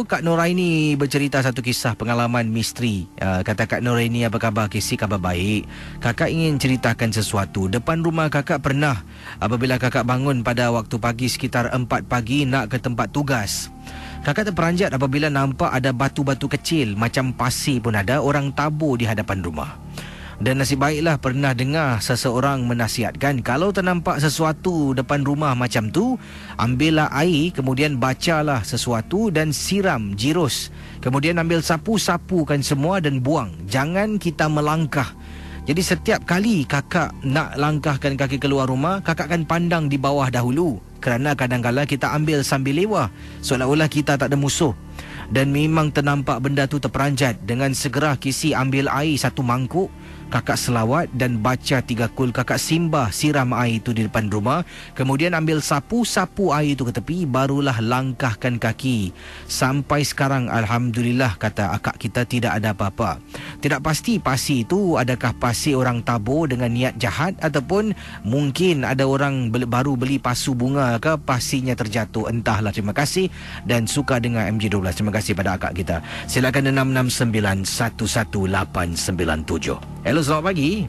Kak Noraini bercerita satu kisah pengalaman misteri. Kata Kak Noraini, apa khabar? Kisi khabar baik. Kakak ingin ceritakan sesuatu. Depan rumah kakak pernah, apabila kakak bangun pada waktu pagi sekitar 4 pagi nak ke tempat tugas, kakak terperanjat apabila nampak ada batu-batu kecil macam pasir pun ada orang tabur di hadapan rumah. Dan nasib baiklah pernah dengar seseorang menasihatkan, kalau ternampak sesuatu depan rumah macam tu, ambillah air, kemudian bacalah sesuatu dan siram jirus. Kemudian ambil sapu-sapukan semua dan buang. Jangan kita melangkah. Jadi setiap kali kakak nak langkahkan kaki keluar rumah, kakak akan pandang di bawah dahulu. Kerana kadang-kadang kita ambil sambil lewah, seolah-olah kita tak ada musuh. Dan memang ternampak benda tu terperanjat. Dengan segera Kisi ambil air satu mangkuk, kakak selawat dan baca 3 kul. Kakak simbah siram air itu di depan rumah, kemudian ambil sapu-sapu air itu ke tepi, barulah langkahkan kaki. Sampai sekarang Alhamdulillah, kata akak kita, tidak ada apa-apa. Tidak pasti pasir itu adakah pasir orang tabur dengan niat jahat, ataupun mungkin ada orang baru beli pasu bunga ke, pasirnya terjatuh, entahlah. Terima kasih dan suka dengan MJ12. Terima kasih pada akak kita. Silakan 669 11897. Hello, selamat pagi.